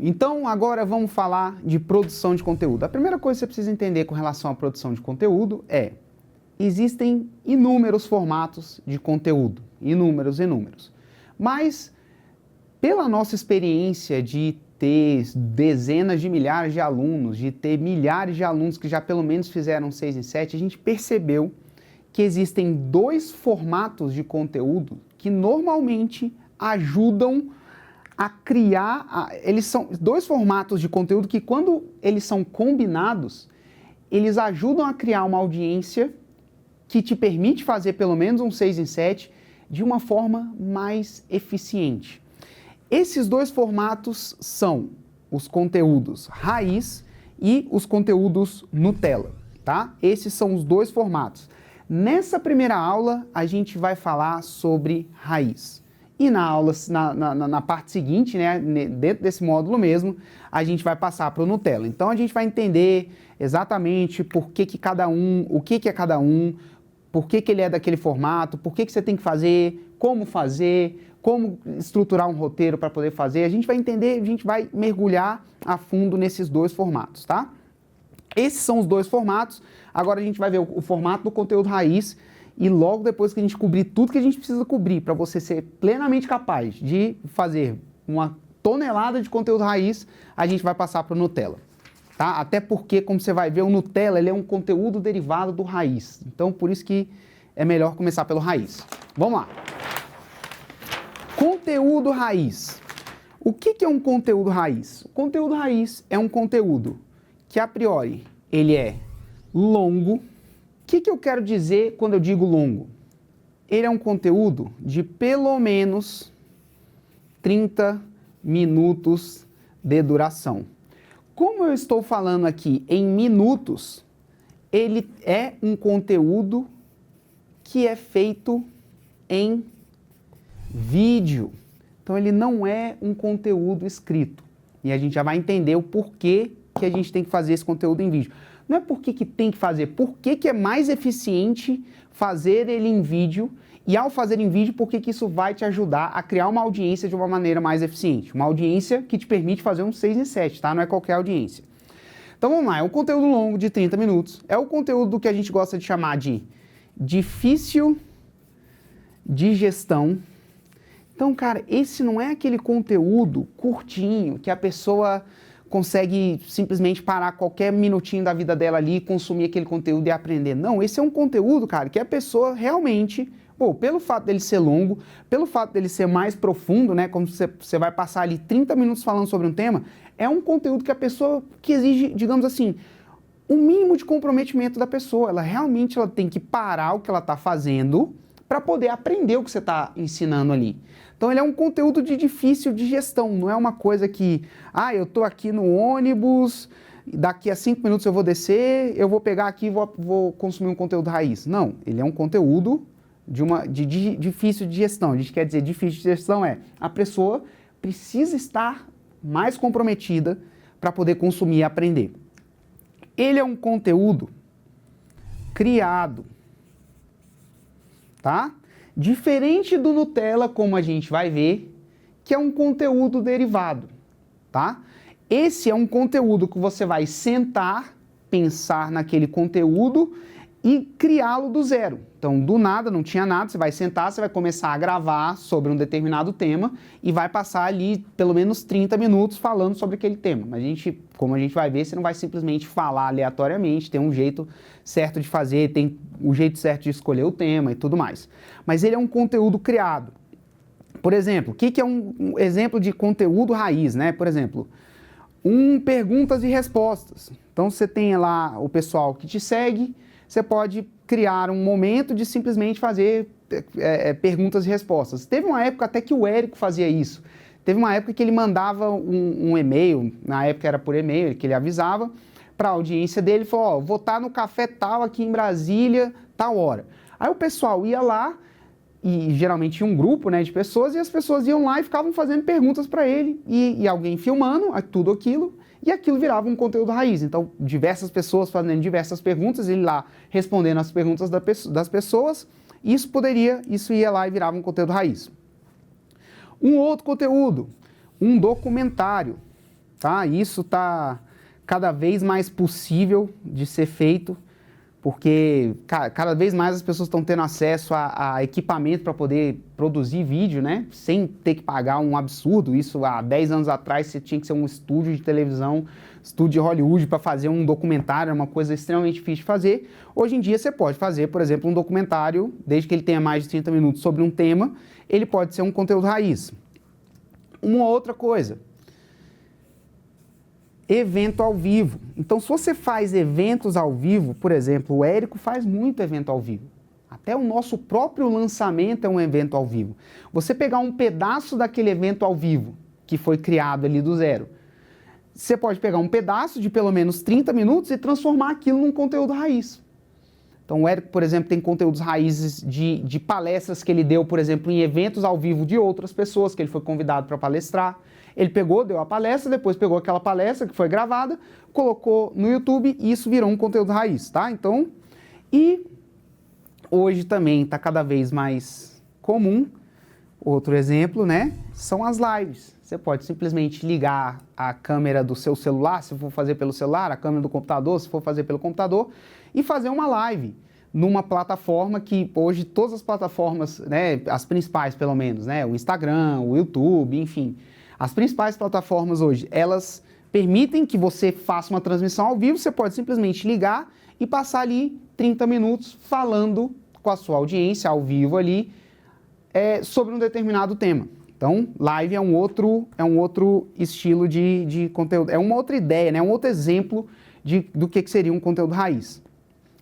então agora vamos falar de produção de conteúdo. A primeira coisa que você precisa entender com relação à produção de conteúdo é: existem inúmeros formatos de conteúdo, inúmeros. Mas, pela nossa experiência de ter dezenas de milhares de alunos, de ter milhares de alunos que já pelo menos fizeram 6 em 7, a gente percebeu que existem dois formatos de conteúdo que normalmente ajudam a criar, eles são dois formatos de conteúdo que, quando eles são combinados, eles ajudam a criar uma audiência que te permite fazer pelo menos um 6 em 7 de uma forma mais eficiente. Esses dois formatos são os conteúdos raiz e os conteúdos Nutella, tá? Esses são os dois formatos. Nessa primeira aula, a gente vai falar sobre raiz. E na aula, na parte seguinte, né, dentro desse módulo mesmo, a gente vai passar para o Nutella. Então, a gente vai entender exatamente por que cada um, o que é cada um, por que ele é daquele formato, por que você tem que fazer, como estruturar um roteiro para poder fazer. A gente vai entender, a gente vai mergulhar a fundo nesses dois formatos, tá? Esses são os dois formatos. Agora a gente vai ver o formato do conteúdo raiz e logo depois que a gente cobrir tudo que a gente precisa cobrir para você ser plenamente capaz de fazer uma tonelada de conteúdo raiz, a gente vai passar para o Nutella, tá? Até porque, como você vai ver, o Nutella ele é um conteúdo derivado do raiz. Então, por isso que é melhor começar pelo raiz. Vamos lá. Conteúdo raiz. O que é um conteúdo raiz? O conteúdo raiz é um conteúdo que, a priori, ele é longo. O que eu quero dizer quando eu digo longo? Ele é um conteúdo de pelo menos 30 minutos de duração. Como eu estou falando aqui em minutos, ele é um conteúdo que é feito em vídeo. Então ele não é um conteúdo escrito. E a gente já vai entender o porquê que a gente tem que fazer esse conteúdo em vídeo. Não é porque que tem que fazer, porque que é mais eficiente fazer ele em vídeo, e ao fazer em vídeo, porque que isso vai te ajudar a criar uma audiência de uma maneira mais eficiente. Uma audiência que te permite fazer um 6 em 7, tá? Não é qualquer audiência. Então vamos lá, é um conteúdo longo de 30 minutos. É o conteúdo que a gente gosta de chamar de difícil de gestão. Então, cara, esse não é aquele conteúdo curtinho que a pessoa consegue simplesmente parar qualquer minutinho da vida dela ali, consumir aquele conteúdo e aprender. Não, esse é um conteúdo, cara, que a pessoa realmente, pelo fato dele ser longo, pelo fato dele ser mais profundo, né, como você vai passar ali 30 minutos falando sobre um tema, é um conteúdo que a pessoa, que exige, digamos assim, um mínimo de comprometimento da pessoa. Ela realmente tem que parar o que ela está fazendo para poder aprender o que você está ensinando ali. Então ele é um conteúdo de difícil de gestão, não é uma coisa que, eu estou aqui no ônibus, daqui a 5 minutos eu vou descer, eu vou pegar aqui e vou consumir um conteúdo raiz. Não, ele é um conteúdo de difícil de gestão. A gente quer dizer difícil de gestão a pessoa precisa estar mais comprometida para poder consumir e aprender. Ele é um conteúdo criado, tá? Diferente do Nutella, como a gente vai ver, que é um conteúdo derivado, tá? Esse é um conteúdo que você vai sentar, pensar naquele conteúdo e criá-lo do zero. Então, do nada, não tinha nada, você vai sentar, você vai começar a gravar sobre um determinado tema e vai passar ali pelo menos 30 minutos falando sobre aquele tema. Mas como a gente vai ver, você não vai simplesmente falar aleatoriamente, tem um jeito certo de fazer, tem o jeito certo de escolher o tema e tudo mais. Mas ele é um conteúdo criado. Por exemplo, o que é um exemplo de conteúdo raiz, né? Por exemplo, perguntas e respostas. Então, você tem lá o pessoal que te segue, você pode criar um momento de simplesmente fazer perguntas e respostas. Teve uma época até que o Érico fazia isso. Teve uma época que ele mandava um e-mail, na época era por e-mail, que ele avisava para a audiência dele, falou, vou estar no café tal aqui em Brasília, tal hora. Aí o pessoal ia lá, e geralmente tinha um grupo, né, de pessoas, e as pessoas iam lá e ficavam fazendo perguntas para ele, e alguém filmando tudo aquilo, e aquilo virava um conteúdo raiz. Então, diversas pessoas fazendo diversas perguntas, ele lá respondendo as perguntas das pessoas, isso ia lá e virava um conteúdo raiz. Um outro conteúdo, um documentário. tá? Isso está cada vez mais possível de ser feito, porque cada vez mais as pessoas estão tendo acesso a equipamento para poder produzir vídeo, né? Sem ter que pagar um absurdo. Isso há 10 anos atrás você tinha que ser um estúdio de televisão, estúdio de Hollywood para fazer um documentário, é uma coisa extremamente difícil de fazer. Hoje em dia você pode fazer, por exemplo, um documentário, desde que ele tenha mais de 30 minutos sobre um tema, ele pode ser um conteúdo raiz. Uma outra coisa, evento ao vivo. Então, se você faz eventos ao vivo, por exemplo, o Érico faz muito evento ao vivo. Até o nosso próprio lançamento é um evento ao vivo. Você pegar um pedaço daquele evento ao vivo, que foi criado ali do zero, você pode pegar um pedaço de pelo menos 30 minutos e transformar aquilo num conteúdo raiz. Então, o Érico, por exemplo, tem conteúdos raízes de palestras que ele deu, por exemplo, em eventos ao vivo de outras pessoas que ele foi convidado para palestrar. Ele pegou, deu a palestra, depois pegou aquela palestra que foi gravada, colocou no YouTube e isso virou um conteúdo raiz, tá? Então, e hoje também está cada vez mais comum, outro exemplo, né, são as lives. Você pode simplesmente ligar a câmera do seu celular, se for fazer pelo celular, a câmera do computador, se for fazer pelo computador, e fazer uma live numa plataforma que hoje todas as plataformas, né, as principais pelo menos, né, o Instagram, o YouTube, enfim, as principais plataformas hoje, elas permitem que você faça uma transmissão ao vivo, você pode simplesmente ligar e passar ali 30 minutos falando com a sua audiência ao vivo ali sobre um determinado tema. Então, live é um outro estilo de conteúdo, é uma outra ideia, né, um outro exemplo do que seria um conteúdo raiz.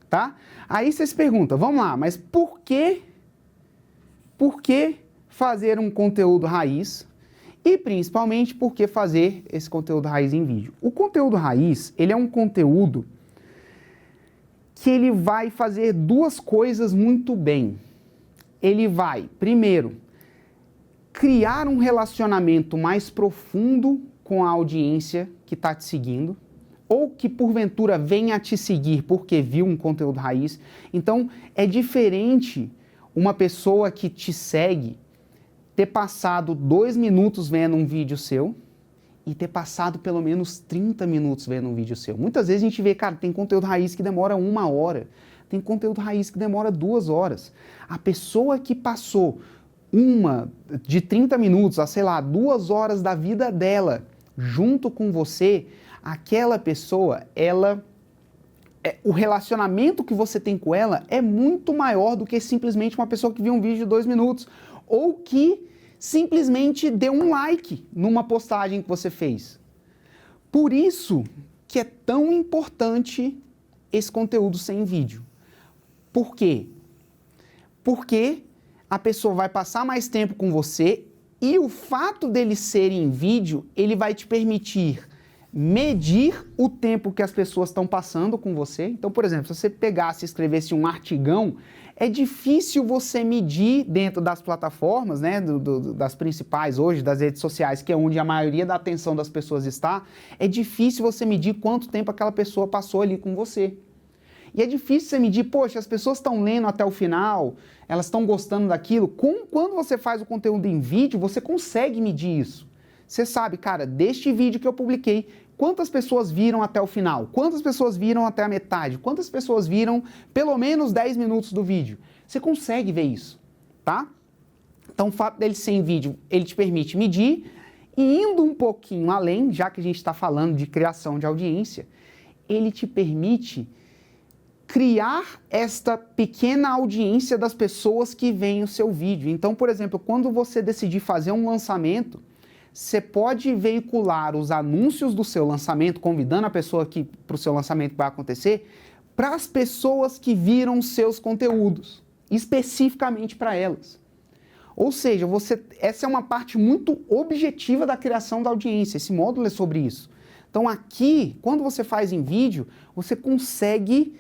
Tá? Aí você se pergunta, vamos lá, mas por que fazer um conteúdo raiz e principalmente por que fazer esse conteúdo raiz em vídeo? O conteúdo raiz, ele é um conteúdo que ele vai fazer duas coisas muito bem. Ele vai, primeiro, criar um relacionamento mais profundo com a audiência que está te seguindo, ou que porventura venha a te seguir porque viu um conteúdo raiz. Então, é diferente uma pessoa que te segue ter passado 2 minutos vendo um vídeo seu e ter passado pelo menos 30 minutos vendo um vídeo seu. Muitas vezes a gente vê, cara, tem conteúdo raiz que demora 1 hora, tem conteúdo raiz que demora 2 horas. A pessoa que passou de 30 minutos a, sei lá, 2 horas da vida dela junto com você, aquela pessoa, o relacionamento que você tem com ela é muito maior do que simplesmente uma pessoa que viu um vídeo de 2 minutos ou que simplesmente deu um like numa postagem que você fez. Por isso que é tão importante esse conteúdo sem vídeo. Por quê? Porque a pessoa vai passar mais tempo com você e o fato dele ser em vídeo, ele vai te permitir medir o tempo que as pessoas estão passando com você. Então, por exemplo, se você pegasse e escrevesse um artigão, é difícil você medir dentro das plataformas, né, das principais hoje, das redes sociais, que é onde a maioria da atenção das pessoas está, é difícil você medir quanto tempo aquela pessoa passou ali com você. E é difícil você medir, poxa, as pessoas estão lendo até o final, elas estão gostando daquilo. Quando você faz o conteúdo em vídeo, você consegue medir isso. Você sabe, cara, deste vídeo que eu publiquei, quantas pessoas viram até o final? Quantas pessoas viram até a metade? Quantas pessoas viram pelo menos 10 minutos do vídeo? Você consegue ver isso, tá? Então, o fato dele ser em vídeo, ele te permite medir e indo um pouquinho além, já que a gente está falando de criação de audiência, ele te permite criar esta pequena audiência das pessoas que veem o seu vídeo. Então, por exemplo, quando você decidir fazer um lançamento, você pode veicular os anúncios do seu lançamento, convidando a pessoa para o seu lançamento que vai acontecer, para as pessoas que viram seus conteúdos, especificamente para elas. Ou seja, essa é uma parte muito objetiva da criação da audiência, esse módulo é sobre isso. Então aqui, quando você faz em vídeo, você consegue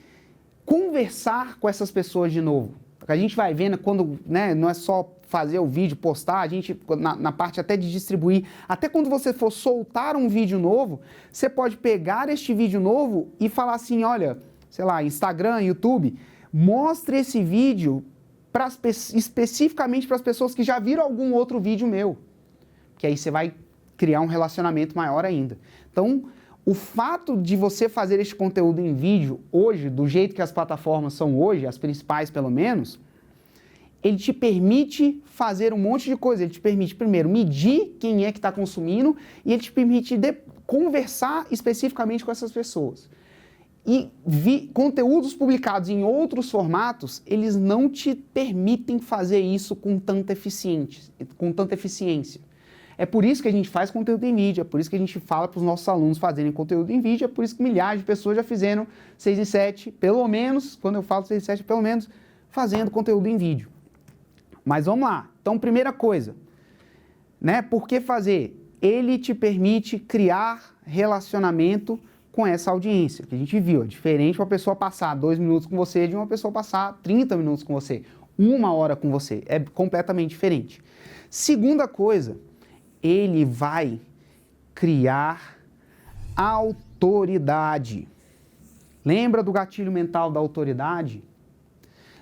conversar com essas pessoas de novo. A gente vai vendo quando, né, não é só fazer o vídeo, postar, a gente, na parte até de distribuir, até quando você for soltar um vídeo novo, você pode pegar este vídeo novo e falar assim, olha, sei lá, Instagram, YouTube, mostre esse vídeo especificamente para as pessoas que já viram algum outro vídeo meu, que aí você vai criar um relacionamento maior ainda. Então, o fato de você fazer este conteúdo em vídeo hoje, do jeito que as plataformas são hoje, as principais pelo menos, ele te permite fazer um monte de coisa. Ele te permite, primeiro, medir quem é que está consumindo e ele te permite conversar especificamente com essas pessoas. E conteúdos publicados em outros formatos, eles não te permitem fazer isso com tanta eficiência. É por isso que a gente faz conteúdo em vídeo, é por isso que a gente fala para os nossos alunos fazerem conteúdo em vídeo, é por isso que milhares de pessoas já fizeram 6 em 7, pelo menos, quando eu falo 6 em 7, pelo menos fazendo conteúdo em vídeo. Mas vamos lá. Então, primeira coisa, né? Por que fazer? Ele te permite criar relacionamento com essa audiência, que a gente viu. É diferente uma pessoa passar 2 minutos com você de uma pessoa passar 30 minutos com você, 1 hora com você. É completamente diferente. Segunda coisa, ele vai criar autoridade. Lembra do gatilho mental da autoridade?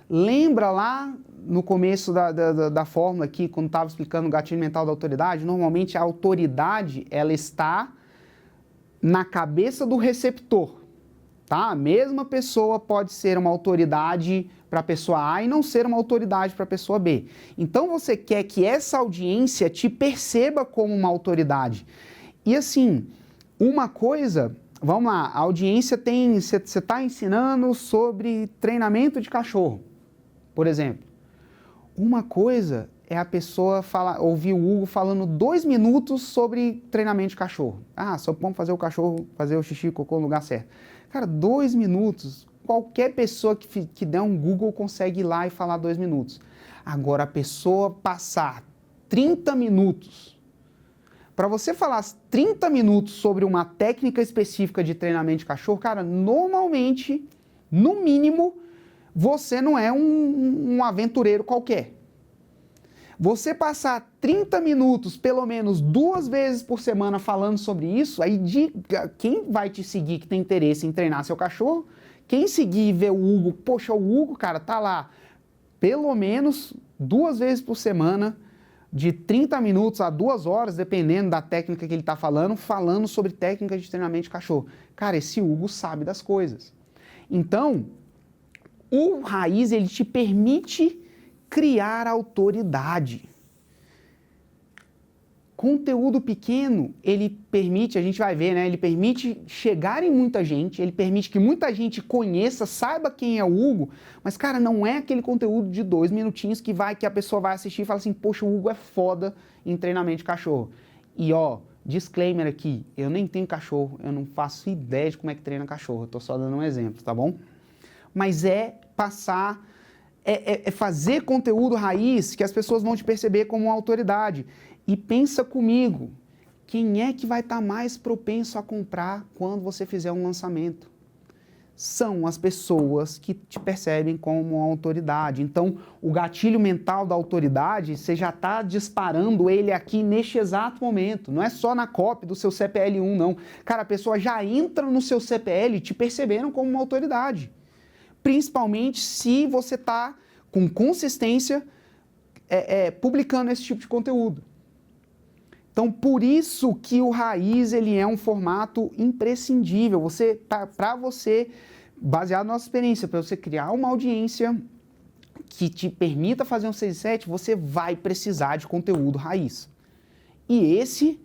Lembra lá no começo da fórmula aqui, quando estava explicando o gatilho mental da autoridade? Normalmente a autoridade, ela está na cabeça do receptor, tá? A mesma pessoa pode ser uma autoridade para a pessoa A e não ser uma autoridade para a pessoa B. Então você quer que essa audiência te perceba como uma autoridade. E assim, uma coisa, vamos lá, a audiência tem, você está ensinando sobre treinamento de cachorro, por exemplo. Uma coisa é a pessoa ouvir o Hugo falando 2 minutos sobre treinamento de cachorro. Ah, só vamos fazer o cachorro fazer o xixi e cocô no lugar certo. Cara, 2 minutos, qualquer pessoa que der um Google consegue ir lá e falar 2 minutos. Agora, a pessoa passar 30 minutos, para você falar 30 minutos sobre uma técnica específica de treinamento de cachorro, cara, normalmente, no mínimo, você não é um aventureiro qualquer. Você passar 30 minutos, pelo menos 2 vezes por semana falando sobre isso, aí quem vai te seguir que tem interesse em treinar seu cachorro, quem seguir e ver o Hugo, poxa, o Hugo, cara, tá lá pelo menos 2 vezes por semana, de 30 minutos a 2 horas, dependendo da técnica que ele tá falando sobre técnica de treinamento de cachorro. Cara, esse Hugo sabe das coisas. Então, o Raiz, ele te permite criar autoridade. Conteúdo pequeno, ele permite, a gente vai ver, né? Ele permite chegar em muita gente, ele permite que muita gente conheça, saiba quem é o Hugo, mas, cara, não é aquele conteúdo de 2 minutinhos que a pessoa vai assistir e fala assim, poxa, o Hugo é foda em treinamento de cachorro. E, ó, disclaimer aqui, eu nem tenho cachorro, eu não faço ideia de como é que treina cachorro, eu tô só dando um exemplo, tá bom? Mas é fazer conteúdo raiz que as pessoas vão te perceber como uma autoridade. E pensa comigo, quem é que vai estar mais propenso a comprar quando você fizer um lançamento? São as pessoas que te percebem como uma autoridade. Então, o gatilho mental da autoridade, você já está disparando ele aqui neste exato momento. Não é só na copy do seu CPL1, não. Cara, a pessoa já entra no seu CPL te percebendo como uma autoridade. Principalmente se você está com consistência publicando esse tipo de conteúdo. Então, por isso que o Raiz ele é um formato imprescindível. Para você, baseado na nossa experiência, para você criar uma audiência que te permita fazer um 6 e 7, você vai precisar de conteúdo raiz. E esse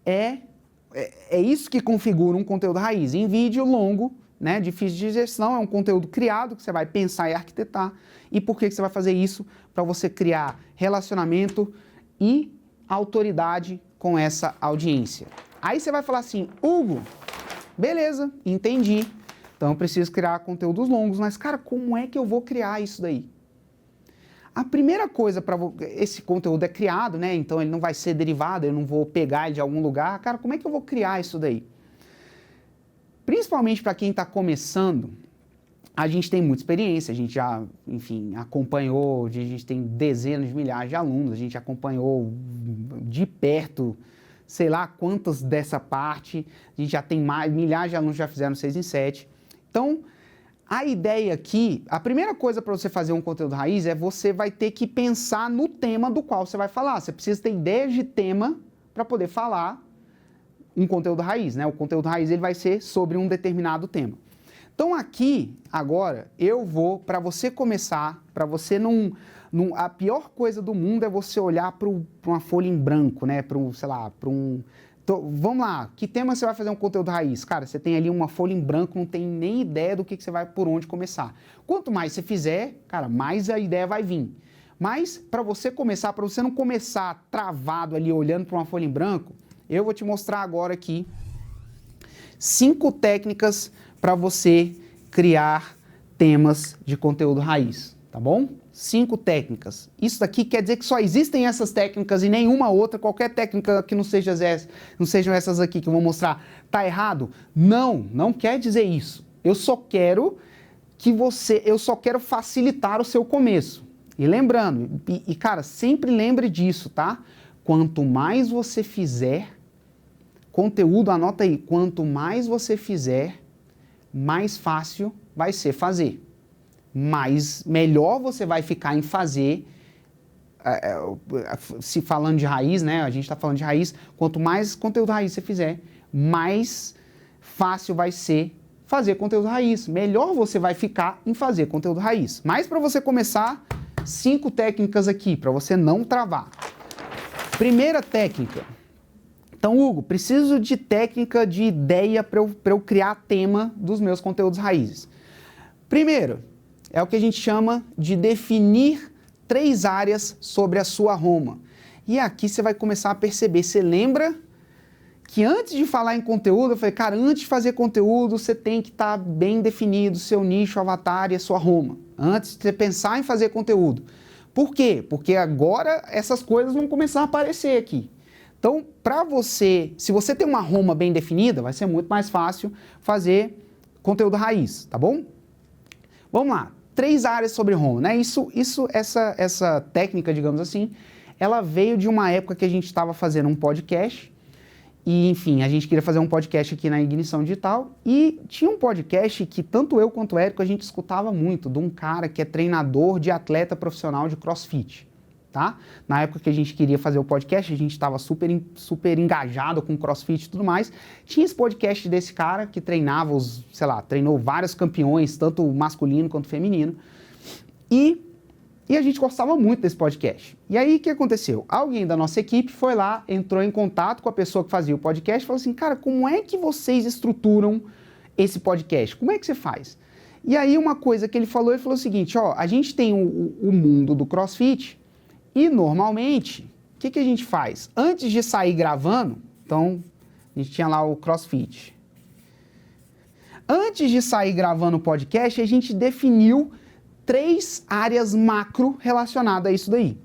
é isso que configura um conteúdo raiz. Em vídeo longo, né, difícil de gestão, é um conteúdo criado que você vai pensar e arquitetar. E por que você vai fazer isso? Para você criar relacionamento e autoridade com essa audiência. Aí você vai falar assim, Hugo, beleza, entendi. Então eu preciso criar conteúdos longos, mas cara, como é que eu vou criar isso daí? A primeira coisa esse conteúdo é criado, né? Então ele não vai ser derivado, eu não vou pegar ele de algum lugar. Cara, como é que eu vou criar isso daí? Principalmente para quem está começando, a gente tem muita experiência, a gente já, enfim, acompanhou, a gente tem dezenas de milhares de alunos, a gente acompanhou de perto, sei lá quantas dessa parte, a gente já tem milhares de alunos que já fizeram 6 em 7. Então, a ideia aqui, a primeira coisa para você fazer um conteúdo raiz é você vai ter que pensar no tema do qual você vai falar. Você precisa ter ideias de tema para poder falar um conteúdo raiz, né? O conteúdo raiz ele vai ser sobre um determinado tema. Então aqui, agora, eu vou, para você começar, para você não... A pior coisa do mundo é você olhar para uma folha em branco, né? Sei lá, Então, vamos lá, que tema você vai fazer um conteúdo raiz? Cara, você tem ali uma folha em branco, não tem nem ideia do que você vai, por onde começar. Quanto mais você fizer, cara, mais a ideia vai vir. Mas, para você começar, para você não começar travado ali, olhando para uma folha em branco, eu vou te mostrar agora aqui 5 técnicas para você criar temas de conteúdo raiz, tá bom? 5 técnicas. Isso daqui quer dizer que só existem essas técnicas e nenhuma outra, qualquer técnica que não sejam essas aqui que eu vou mostrar, tá errado? Não quer dizer isso. Eu só quero facilitar o seu começo. E lembrando, cara, sempre lembre disso, tá? Quanto mais você fizer conteúdo, anota aí, quanto mais você fizer, mais fácil vai ser fazer. Melhor você vai ficar em fazer, se falando de raiz, né? A gente está falando de raiz, quanto mais conteúdo raiz você fizer, mais fácil vai ser fazer conteúdo raiz. Melhor você vai ficar em fazer conteúdo raiz. Mas para você começar, 5 técnicas aqui, para você não travar. Primeira técnica. Então, Hugo, preciso de técnica, de ideia para eu criar tema dos meus conteúdos raízes. Primeiro, é o que a gente chama de definir 3 áreas sobre a sua Roma. E aqui você vai começar a perceber, você lembra que antes de falar em conteúdo, eu falei, cara, antes de fazer conteúdo, você tem que estar bem definido o seu nicho, avatar e a sua Roma. Antes de você pensar em fazer conteúdo. Por quê? Porque agora essas coisas vão começar a aparecer aqui. Então, se você tem uma Roma bem definida, vai ser muito mais fácil fazer conteúdo raiz, tá bom? Vamos lá, 3 áreas sobre Roma, né? Essa técnica, digamos assim, ela veio de uma época que a gente estava fazendo um podcast e, enfim, a gente queria fazer um podcast aqui na Ignição Digital e tinha um podcast que tanto eu quanto o Érico a gente escutava muito, de um cara que é treinador de atleta profissional de CrossFit. Tá? Na época que a gente queria fazer o podcast, a gente estava super engajado com CrossFit e tudo mais. Tinha esse podcast desse cara que treinava treinou vários campeões, tanto masculino quanto feminino. E a gente gostava muito desse podcast. E aí, o que aconteceu? Alguém da nossa equipe foi lá, entrou em contato com a pessoa que fazia o podcast e falou assim, cara, como é que vocês estruturam esse podcast? Como é que você faz? E aí, uma coisa que ele falou o seguinte, ó, a gente tem o mundo do CrossFit. E, normalmente, o que a gente faz? Antes de sair gravando, então, a gente tinha lá o CrossFit. Antes de sair gravando o podcast, a gente definiu 3 áreas macro relacionadas a isso daí.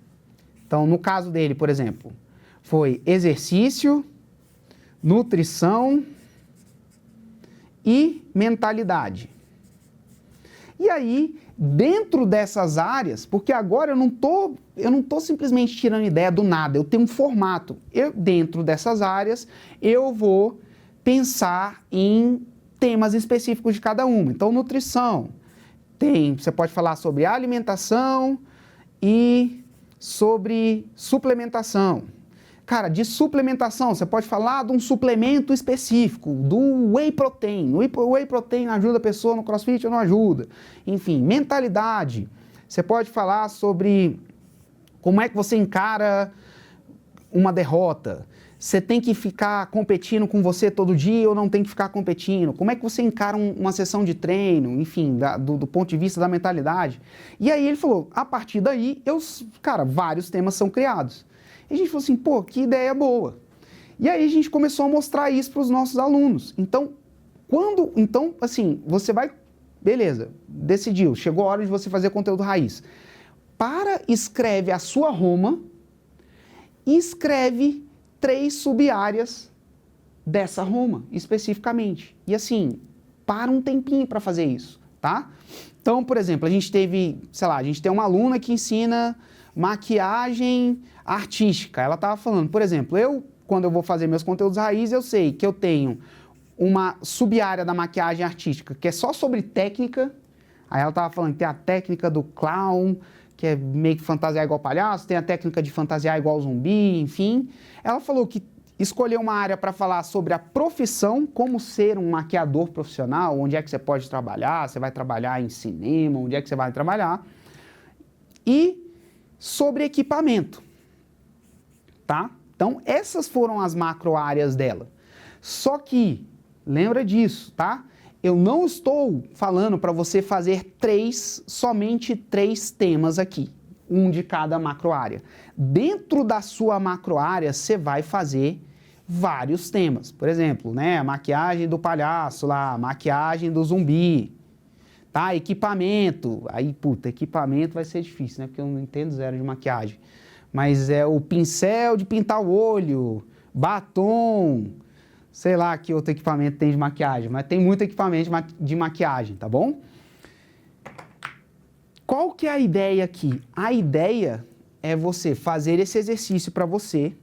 Então, no caso dele, por exemplo, foi exercício, nutrição e mentalidade. E aí, dentro dessas áreas, porque agora eu não tô simplesmente tirando ideia do nada, eu tenho um formato. Dentro dessas áreas, eu vou pensar em temas específicos de cada uma. Então, nutrição, você pode falar sobre alimentação e sobre suplementação. Cara, de suplementação, você pode falar de um suplemento específico, do whey protein. O whey protein ajuda a pessoa no CrossFit ou não ajuda? Enfim, mentalidade. Você pode falar sobre como é que você encara uma derrota. Você tem que ficar competindo com você todo dia ou não tem que ficar competindo? Como é que você encara uma sessão de treino? Enfim, do ponto de vista da mentalidade. E aí ele falou, a partir daí, vários temas são criados. E a gente falou assim, pô, que ideia boa. E aí a gente começou a mostrar isso para os nossos alunos. Então, você vai, beleza, decidiu, chegou a hora de você fazer conteúdo raiz. Escreve a sua Roma e escreve 3 sub-áreas dessa Roma, especificamente. E assim, para um tempinho para fazer isso, tá? Então, por exemplo, a gente tem uma aluna que ensina maquiagem artística. Ela estava falando, por exemplo, quando eu vou fazer meus conteúdos raiz, eu sei que eu tenho uma sub-área da maquiagem artística, que é só sobre técnica. Aí ela estava falando que tem a técnica do clown, que é meio que fantasiar igual palhaço, tem a técnica de fantasiar igual zumbi, enfim. Ela falou que escolher uma área para falar sobre a profissão, como ser um maquiador profissional, onde é que você pode trabalhar, você vai trabalhar em cinema, onde é que você vai trabalhar, e sobre equipamento, tá? Então, essas foram as macro áreas dela. Só que, lembra disso, tá? Eu não estou falando para você fazer somente três temas aqui, um de cada macro área. Dentro da sua macro área, você vai fazer vários temas. Por exemplo, né, a maquiagem do palhaço lá, a maquiagem do zumbi, tá? Equipamento. Aí, puta, equipamento vai ser difícil, né? Porque eu não entendo zero de maquiagem. Mas é o pincel de pintar o olho, batom, sei lá que outro equipamento tem de maquiagem, mas tem muito equipamento de maquiagem, tá bom? Qual que é a ideia aqui? A ideia é você fazer esse exercício para você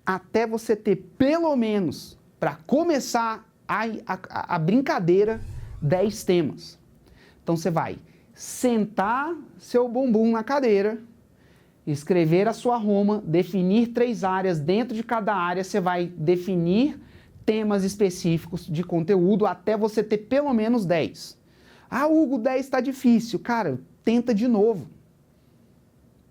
até você ter pelo menos, para começar a brincadeira, 10 temas. Então você vai sentar seu bumbum na cadeira, escrever a sua Roma, definir 3 áreas, dentro de cada área você vai definir temas específicos de conteúdo até você ter pelo menos 10. Ah, Hugo, 10 está difícil. Cara, tenta de novo.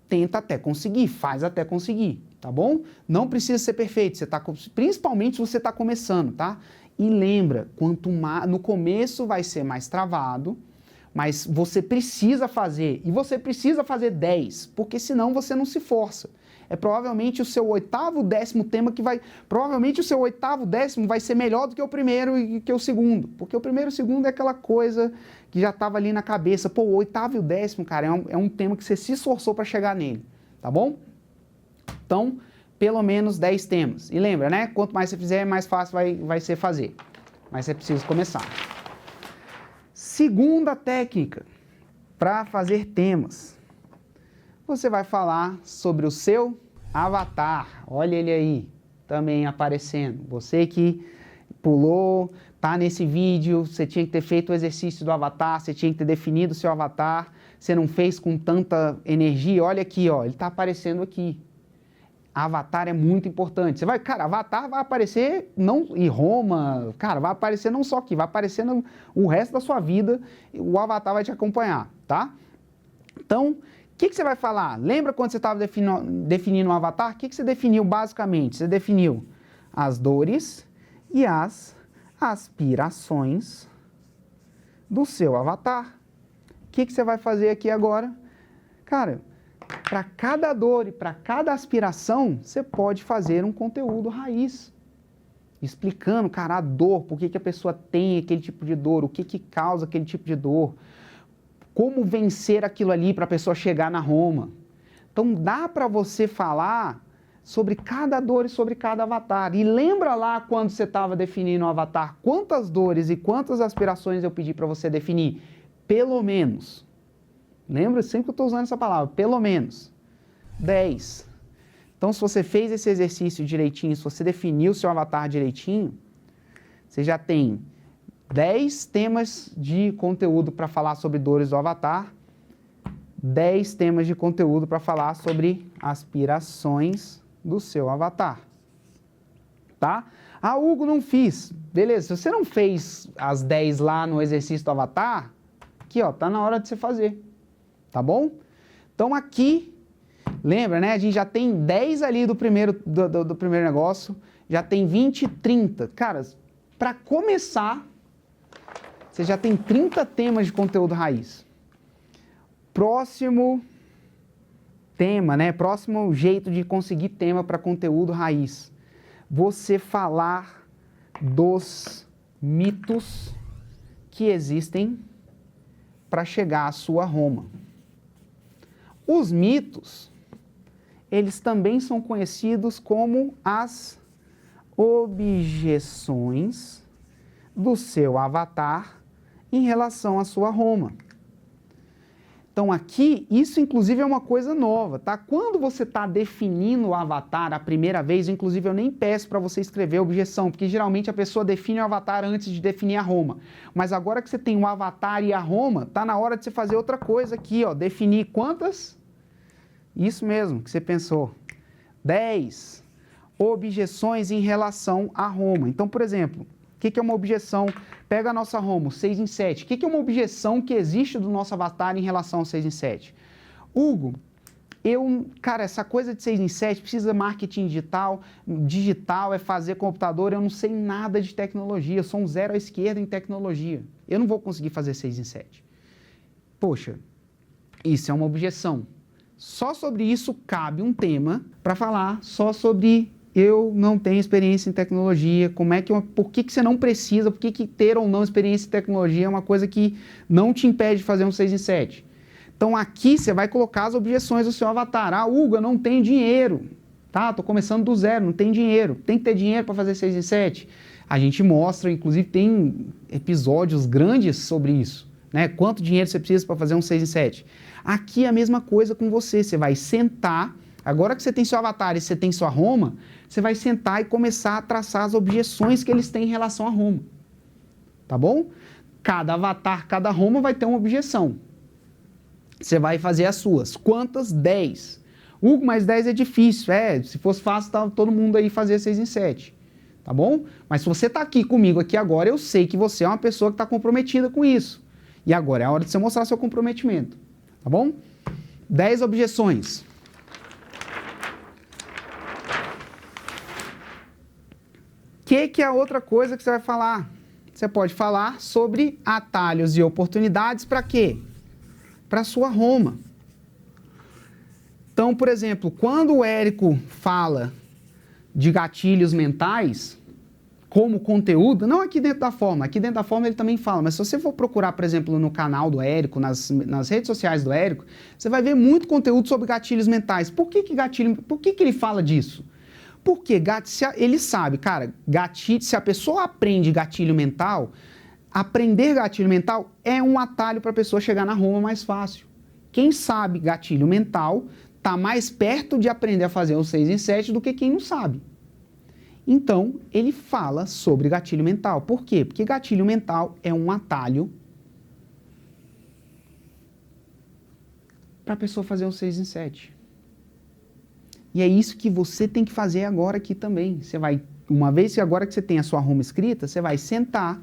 Tenta até conseguir, faz até conseguir, tá bom? Não precisa ser perfeito, principalmente se você está começando, tá? E lembra, no começo vai ser mais travado, mas você precisa fazer, e você precisa fazer 10, porque senão você não se força. É provavelmente o seu 8º, 10º tema que vai... Provavelmente o seu 8º, 10º vai ser melhor do que o primeiro e que o segundo. Porque o primeiro e o segundo é aquela coisa que já estava ali na cabeça. Pô, o 8º e o 10º, cara, é um tema que você se esforçou para chegar nele. Tá bom? Então, pelo menos 10 temas. E lembra, né? Quanto mais você fizer, mais fácil vai ser fazer. Mas você precisa começar. Segunda técnica para fazer temas. Você vai falar sobre o seu avatar. Olha ele aí, também aparecendo. Você que pulou, tá nesse vídeo, você tinha que ter feito o exercício do avatar, você tinha que ter definido o seu avatar, você não fez com tanta energia. Olha aqui, ó, ele tá aparecendo aqui. Avatar é muito importante. Você vai, cara, avatar vai aparecer não em Roma, cara, vai aparecer não só aqui, vai aparecer o resto da sua vida, o avatar vai te acompanhar, tá? Então, o que você vai falar? Lembra quando você estava definindo um avatar? O que você definiu basicamente? Você definiu as dores e as aspirações do seu avatar. O que você vai fazer aqui agora? Cara, para cada dor e para cada aspiração, você pode fazer um conteúdo raiz. Explicando, cara, a dor, por que a pessoa tem aquele tipo de dor, o que causa aquele tipo de dor. Como vencer aquilo ali para a pessoa chegar na Roma. Então, dá para você falar sobre cada dor e sobre cada avatar. E lembra lá quando você estava definindo o avatar, quantas dores e quantas aspirações eu pedi para você definir? Pelo menos. Lembra? Sempre que eu estou usando essa palavra. Pelo menos. 10. Então, se você fez esse exercício direitinho, se você definiu o seu avatar direitinho, você já tem 10 temas de conteúdo para falar sobre dores do avatar, 10 temas de conteúdo para falar sobre aspirações do seu avatar, tá? Ah, Hugo, não fiz. Beleza, se você não fez as 10 lá no exercício do avatar, aqui, ó, tá na hora de você fazer, tá bom? Então aqui, lembra, né? A gente já tem 10 ali do primeiro negócio, já tem 20, 30. Cara, para começar, você já tem 30 temas de conteúdo raiz. Próximo tema, né? Próximo jeito de conseguir tema para conteúdo raiz. Você falar dos mitos que existem para chegar à sua Roma. Os mitos, eles também são conhecidos como as objeções do seu avatar em relação à sua Roma. Então aqui, isso inclusive é uma coisa nova, tá? Quando você está definindo o avatar a primeira vez, inclusive eu nem peço para você escrever objeção, porque geralmente a pessoa define o avatar antes de definir a Roma. Mas agora que você tem o avatar e a Roma, tá na hora de você fazer outra coisa aqui, ó, definir quantas? Isso mesmo que você pensou. 10 objeções em relação a Roma. Então, por exemplo, o que é uma objeção? Pega a nossa Roma, 6 em 7. O que é uma objeção que existe do nosso avatar em relação ao 6 em 7? Hugo, cara, essa coisa de 6 em 7 precisa marketing digital é fazer computador, eu não sei nada de tecnologia, eu sou um zero à esquerda em tecnologia. Eu não vou conseguir fazer 6 em 7. Poxa, isso é uma objeção. Só sobre isso cabe um tema para falar só sobre eu não tenho experiência em tecnologia, por que você não precisa, por que ter ou não experiência em tecnologia é uma coisa que não te impede de fazer um 6 em 7. Então aqui você vai colocar as objeções do seu avatar. Ah, Hugo, eu não tenho dinheiro, tá? Tô começando do zero, não tenho dinheiro. Tem que ter dinheiro para fazer 6 em 7? A gente mostra, inclusive tem episódios grandes sobre isso, né? Quanto dinheiro você precisa para fazer um 6 em 7? Aqui é a mesma coisa com você, você vai sentar, agora que você tem seu avatar e você tem sua Roma, você vai sentar e começar a traçar as objeções que eles têm em relação a Roma, tá bom? Cada avatar, cada Roma vai ter uma objeção. Você vai fazer as suas. Quantas? 10. Hugo, mas 10 é difícil. Se fosse fácil, tava todo mundo aí fazer 6 em 7. Tá bom? Mas se você está aqui comigo aqui agora, eu sei que você é uma pessoa que está comprometida com isso. E agora é a hora de você mostrar seu comprometimento. Tá bom? 10 objeções. O que é a outra coisa que você vai falar? Você pode falar sobre atalhos e oportunidades para quê? Para sua Roma. Então, por exemplo, quando o Érico fala de gatilhos mentais como conteúdo, não aqui dentro da forma, aqui dentro da forma ele também fala, mas se você for procurar, por exemplo, no canal do Érico, nas redes sociais do Érico, você vai ver muito conteúdo sobre gatilhos mentais. Por que ele fala disso? Porque ele sabe, cara, se a pessoa aprende gatilho mental, aprender gatilho mental é um atalho para a pessoa chegar na Roma mais fácil. Quem sabe gatilho mental está mais perto de aprender a fazer o 6 em 7 do que quem não sabe. Então, ele fala sobre gatilho mental. Por quê? Porque gatilho mental é um atalho para a pessoa fazer o 6 em 7. E é isso que você tem que fazer agora aqui também. Você vai, uma vez que agora que você tem a sua Roma escrita, você vai sentar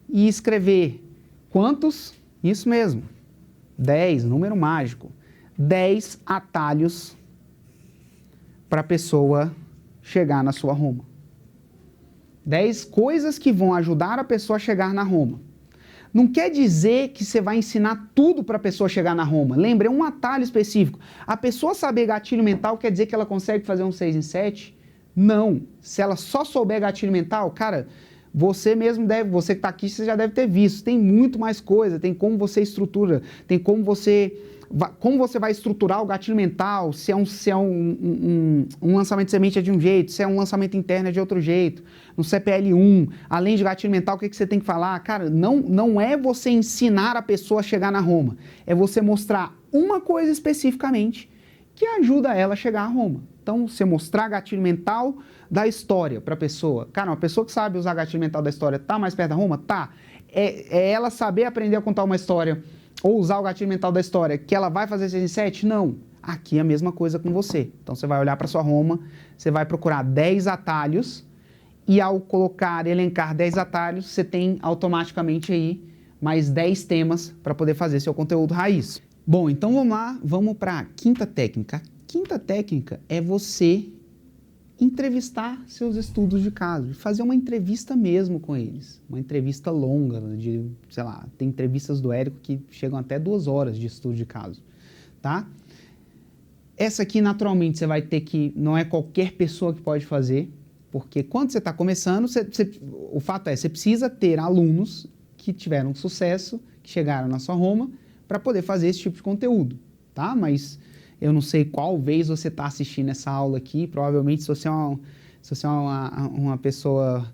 e escrever quantos? Isso mesmo, 10, número mágico. 10 atalhos para a pessoa chegar na sua Roma. 10 coisas que vão ajudar a pessoa a chegar na Roma. Não quer dizer que você vai ensinar tudo para a pessoa chegar na Roma. Lembra, é um atalho específico. A pessoa saber gatilho mental quer dizer que ela consegue fazer um 6 em 7? Não. Se ela só souber gatilho mental, cara, você que está aqui, você já deve ter visto. Tem muito mais coisa, tem como você estrutura, tem como você vai estruturar o gatilho mental, se é um lançamento de semente é de um jeito, se é um lançamento interno é de outro jeito, no CPL1, além de gatilho mental, o que você tem que falar? Cara, não é você ensinar a pessoa a chegar na Roma, é você mostrar uma coisa especificamente que ajuda ela a chegar a Roma. Então, você mostrar gatilho mental da história para a pessoa. Cara, uma pessoa que sabe usar gatilho mental da história tá mais perto da Roma? Tá. É ela saber aprender a contar uma história ou usar o gatilho mental da história que ela vai fazer 6 em 7? Não. Aqui é a mesma coisa com você. Então, você vai olhar para sua Roma, você vai procurar 10 atalhos e ao elencar 10 atalhos, você tem automaticamente aí mais 10 temas para poder fazer seu conteúdo raiz. Bom, então vamos lá, vamos para a quinta técnica. A quinta técnica é você entrevistar seus estudos de caso, fazer uma entrevista mesmo com eles, uma entrevista longa, sei lá, tem entrevistas do Érico que chegam até 2 horas de estudo de caso, tá? Essa aqui, naturalmente, você vai ter que, não é qualquer pessoa que pode fazer, porque quando você está começando, o fato é, você precisa ter alunos que tiveram sucesso, que chegaram na sua Roma, para poder fazer esse tipo de conteúdo, tá? Mas eu não sei qual vez você está assistindo essa aula aqui, provavelmente se você é uma pessoa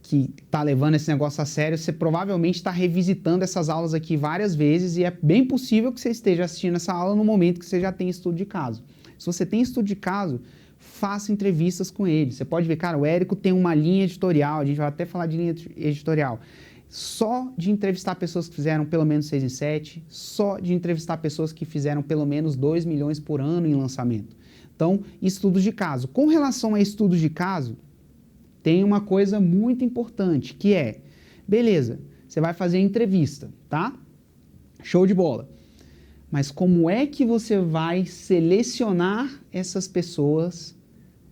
que está levando esse negócio a sério, você provavelmente está revisitando essas aulas aqui várias vezes e é bem possível que você esteja assistindo essa aula no momento que você já tem estudo de caso. Se você tem estudo de caso, faça entrevistas com ele. Você pode ver, cara, o Érico tem uma linha editorial, a gente vai até falar de linha editorial. só de entrevistar pessoas que fizeram pelo menos 6 em 7, só de entrevistar pessoas que fizeram pelo menos 2 milhões por ano em lançamento. Então, estudos de caso. Com relação a estudos de caso, tem uma coisa muito importante, que é, beleza, você vai fazer a entrevista, tá? Show de bola. Mas como é que você vai selecionar essas pessoas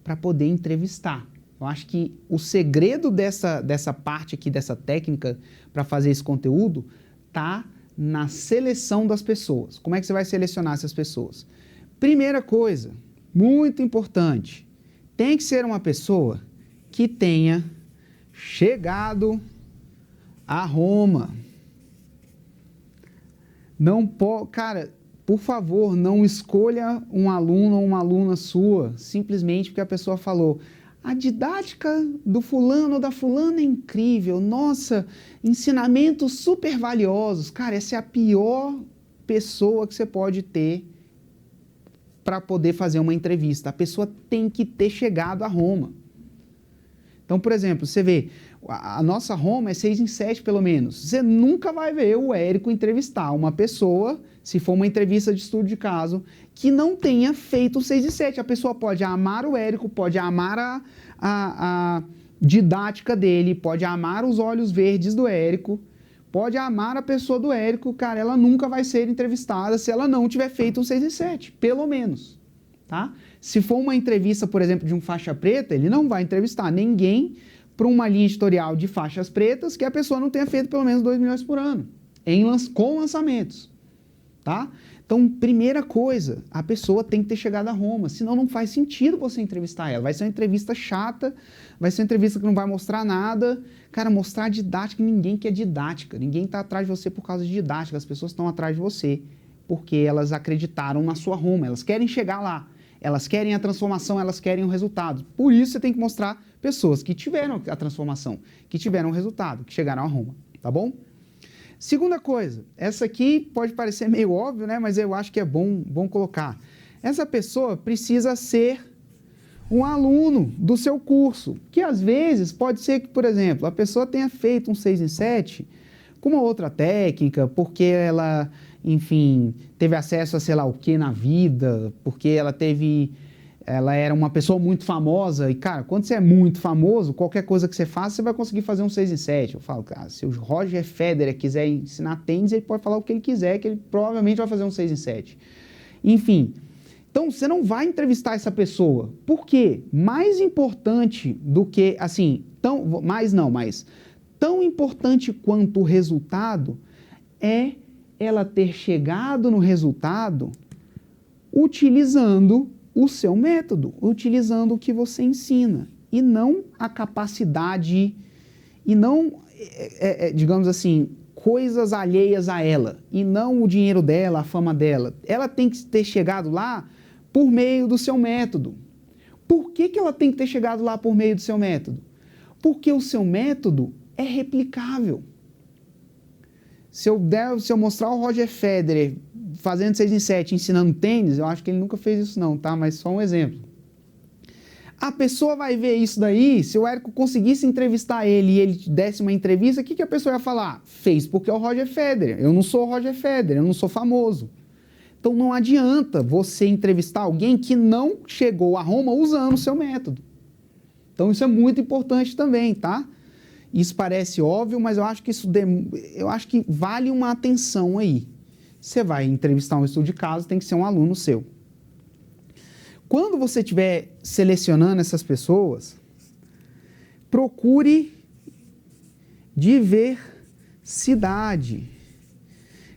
para poder entrevistar? Eu acho que o segredo dessa parte aqui, dessa técnica para fazer esse conteúdo, tá na seleção das pessoas. Como é que você vai selecionar essas pessoas? Primeira coisa, muito importante, tem que ser uma pessoa que tenha chegado a Roma. Não pode, cara, por favor, não escolha um aluno ou uma aluna sua simplesmente porque a pessoa falou: a didática do fulano ou da fulana é incrível, nossa, ensinamentos super valiosos. Cara, essa é a pior pessoa que você pode ter para poder fazer uma entrevista. A pessoa tem que ter chegado a Roma. Então, por exemplo, você vê, a nossa Roma é 6 em 7 pelo menos. Você nunca vai ver o Érico entrevistar uma pessoa, se for uma entrevista de estudo de caso, que não tenha feito o 6 em 7. A pessoa pode amar o Érico, pode amar a didática dele, pode amar os olhos verdes do Érico, pode amar a pessoa do Érico, cara, ela nunca vai ser entrevistada se ela não tiver feito um 6 em 7, pelo menos, tá? Se for uma entrevista, por exemplo, de um faixa preta, ele não vai entrevistar ninguém para uma linha editorial de faixas pretas que a pessoa não tenha feito pelo menos 2 milhões por ano, com lançamentos, tá? Então, primeira coisa, a pessoa tem que ter chegado a Roma, senão não faz sentido você entrevistar ela. Vai ser uma entrevista chata, vai ser uma entrevista que não vai mostrar nada. Cara, mostrar didática, ninguém quer didática, ninguém está atrás de você por causa de didática, as pessoas estão atrás de você porque elas acreditaram na sua Roma, elas querem chegar lá. Elas querem a transformação, elas querem o resultado. Por isso você tem que mostrar pessoas que tiveram a transformação, que tiveram o resultado, que chegaram a Roma, tá bom? Segunda coisa, essa aqui pode parecer meio óbvio, né? Mas eu acho que é bom colocar. Essa pessoa precisa ser um aluno do seu curso, que às vezes pode ser que, por exemplo, a pessoa tenha feito um 6 em 7 com uma outra técnica, porque ela, enfim, teve acesso a sei lá o que na vida, porque ela era uma pessoa muito famosa, e cara, quando você é muito famoso, qualquer coisa que você faça, você vai conseguir fazer um 6 em 7. Eu falo, cara, se o Roger Federer quiser ensinar tênis, ele pode falar o que ele quiser, que ele provavelmente vai fazer um 6 em 7. Enfim, então você não vai entrevistar essa pessoa. Por quê? Mais importante do que, assim, tão importante quanto o resultado é ela ter chegado no resultado utilizando o seu método, utilizando o que você ensina, e não a capacidade, e não, digamos assim, coisas alheias a ela, e não o dinheiro dela, a fama dela. Ela tem que ter chegado lá por meio do seu método. Por que ela tem que ter chegado lá por meio do seu método? Porque o seu método é replicável. Se eu mostrar o Roger Federer fazendo 6 em 7, ensinando tênis, eu acho que ele nunca fez isso não, tá? Mas só um exemplo. A pessoa vai ver isso daí, se o Érico conseguisse entrevistar ele e ele desse uma entrevista, o que a pessoa ia falar? Fez porque é o Roger Federer. Eu não sou o Roger Federer, eu não sou famoso. Então não adianta você entrevistar alguém que não chegou a Roma usando o seu método. Então isso é muito importante também, tá? Isso parece óbvio, mas eu acho que vale uma atenção aí. Você vai entrevistar um estudo de caso, tem que ser um aluno seu. Quando você estiver selecionando essas pessoas, procure diversidade.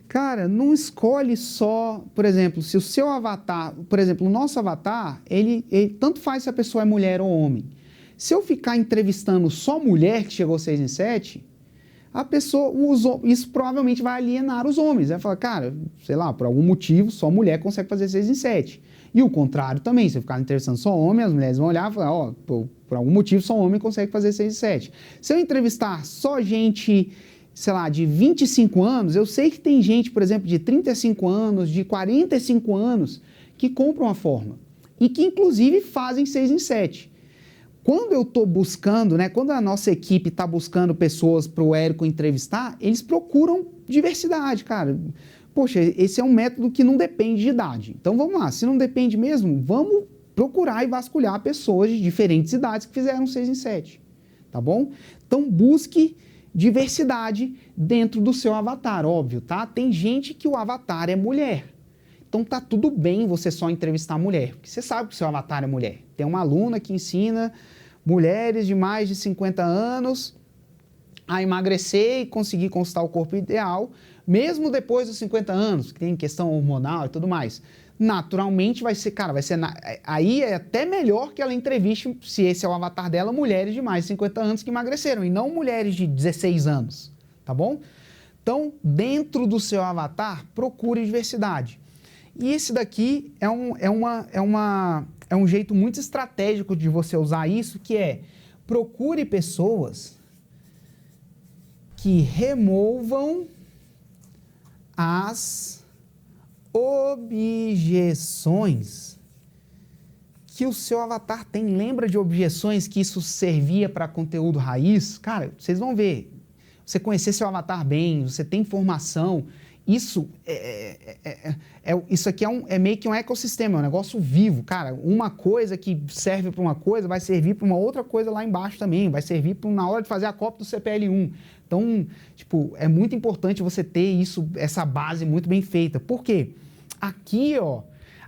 Cara, não escolhe só, por exemplo, se o seu avatar, por exemplo, o nosso avatar, ele tanto faz se a pessoa é mulher ou homem. Se eu ficar entrevistando só mulher que chegou 6 em 7, a pessoa, isso provavelmente vai alienar os homens. Vai falar, cara, sei lá, por algum motivo, só mulher consegue fazer 6 em 7. E o contrário também, se eu ficar entrevistando só homem, as mulheres vão olhar e falar, ó, por algum motivo, só homem consegue fazer 6 em 7. Se eu entrevistar só gente, sei lá, de 25 anos, eu sei que tem gente, por exemplo, de 35 anos, de 45 anos, que compram a forma. E que, inclusive, fazem 6 em 7. quando eu estou buscando, né, quando a nossa equipe está buscando pessoas para o Érico entrevistar, eles procuram diversidade, cara. Poxa, esse é um método que não depende de idade. Então vamos lá, se não depende mesmo, vamos procurar e vasculhar pessoas de diferentes idades que fizeram 6 em 7, tá bom? Então busque diversidade dentro do seu avatar, óbvio, tá? Tem gente que o avatar é mulher. Então tá tudo bem você só entrevistar mulher, porque você sabe que o seu avatar é mulher. Tem uma aluna que ensina mulheres de mais de 50 anos a emagrecer e conseguir conquistar o corpo ideal, mesmo depois dos 50 anos, que tem questão hormonal e tudo mais. Naturalmente vai ser, cara, aí é até melhor que ela entreviste, se esse é o avatar dela, mulheres de mais de 50 anos que emagreceram, e não mulheres de 16 anos, tá bom? Então, dentro do seu avatar, procure diversidade. E esse daqui é um jeito muito estratégico de você usar isso, que é procure pessoas que removam as objeções que o seu avatar tem. Lembra de objeções que isso servia para conteúdo raiz? Cara, vocês vão ver. Você conhecer seu avatar bem, você tem informação, isso isso aqui é meio que um ecossistema, é um negócio vivo, cara. Uma coisa que serve para uma coisa vai servir para uma outra coisa lá embaixo também, vai servir na hora de fazer a cópia do CPL1. Então, tipo, é muito importante você ter isso, essa base muito bem feita. Por quê? Aqui, ó,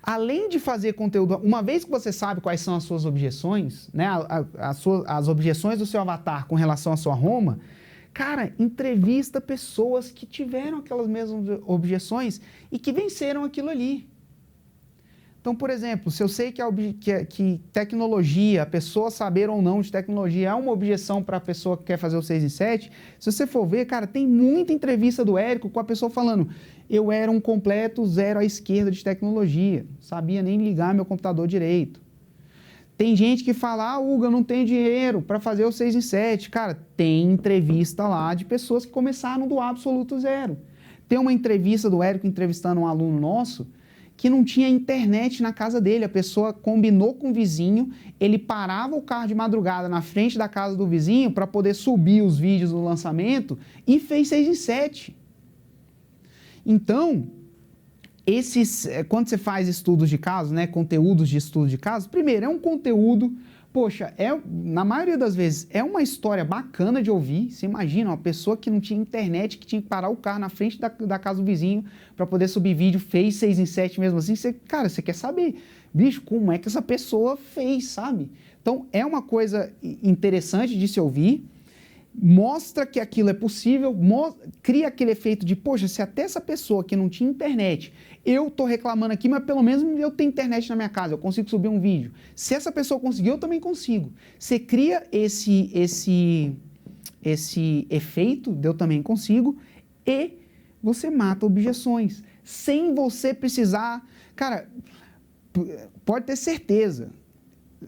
além de fazer conteúdo, uma vez que você sabe quais são as suas objeções, né, as objeções do seu avatar com relação à sua Roma, cara, entrevista pessoas que tiveram aquelas mesmas objeções e que venceram aquilo ali. Então, por exemplo, se eu sei que tecnologia, a pessoa saber ou não de tecnologia é uma objeção para a pessoa que quer fazer o 6 em 7, se você for ver, cara, tem muita entrevista do Érico com a pessoa falando: eu era um completo zero à esquerda de tecnologia, sabia nem ligar meu computador direito. Tem gente que fala: Hugo, eu não tenho dinheiro para fazer o 6 em 7. Cara, tem entrevista lá de pessoas que começaram do absoluto zero. Tem uma entrevista do Érico entrevistando um aluno nosso que não tinha internet na casa dele. A pessoa combinou com o vizinho, ele parava o carro de madrugada na frente da casa do vizinho para poder subir os vídeos do lançamento e fez 6 em 7. Então, quando você faz estudos de caso, né, conteúdos de estudo de caso, primeiro, é um conteúdo, poxa, na maioria das vezes, é uma história bacana de ouvir. Você imagina, uma pessoa que não tinha internet, que tinha que parar o carro na frente da casa do vizinho para poder subir vídeo, fez 6 em 7 mesmo assim. Cara, você quer saber, bicho, como é que essa pessoa fez, sabe? Então, é uma coisa interessante de se ouvir. Mostra que aquilo é possível, cria aquele efeito de, poxa, se até essa pessoa que não tinha internet, eu tô reclamando aqui, mas pelo menos eu tenho internet na minha casa, eu consigo subir um vídeo. Se essa pessoa conseguiu, eu também consigo. Você cria esse efeito de eu também consigo e você mata objeções, sem você precisar. Cara, pode ter certeza,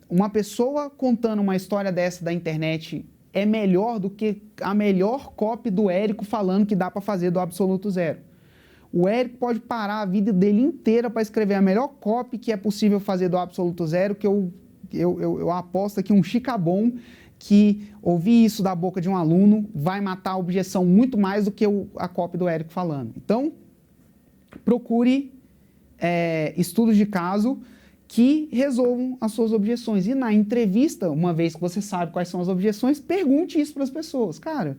uma pessoa contando uma história dessa da internet é melhor do que a melhor copy do Érico falando que dá para fazer do absoluto zero. O Érico pode parar a vida dele inteira para escrever a melhor copy que é possível fazer do absoluto zero, que eu aposto que um chicabom que ouvir isso da boca de um aluno vai matar a objeção muito mais do que a copy do Érico falando. Então, procure estudos de caso que resolvam as suas objeções. E na entrevista, uma vez que você sabe quais são as objeções, pergunte isso para as pessoas. Cara,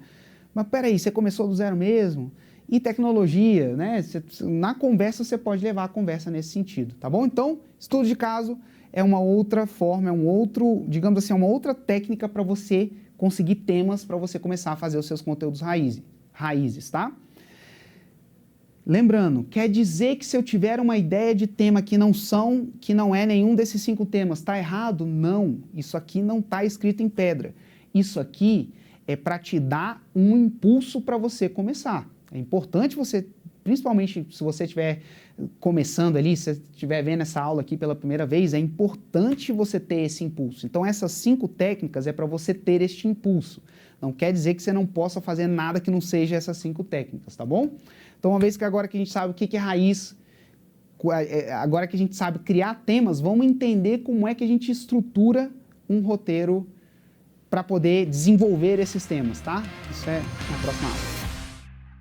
mas peraí, você começou do zero mesmo? E tecnologia, né? Na conversa, você pode levar a conversa nesse sentido, tá bom? Então, estudo de caso é uma outra forma, digamos assim, uma outra técnica para você conseguir temas para você começar a fazer os seus conteúdos raízes, tá? Lembrando, quer dizer que se eu tiver uma ideia de tema que não é nenhum desses 5 temas, está errado? Não, isso aqui não está escrito em pedra. Isso aqui é para te dar um impulso para você começar. É importante você, principalmente se você estiver começando ali, se você estiver vendo essa aula aqui pela primeira vez, é importante você ter esse impulso. Então, essas 5 técnicas é para você ter este impulso. Não quer dizer que você não possa fazer nada que não seja essas 5 técnicas, tá bom? Então, uma vez que agora que a gente sabe o que é raiz, agora que a gente sabe criar temas, vamos entender como é que a gente estrutura um roteiro para poder desenvolver esses temas, tá? Isso é na próxima aula.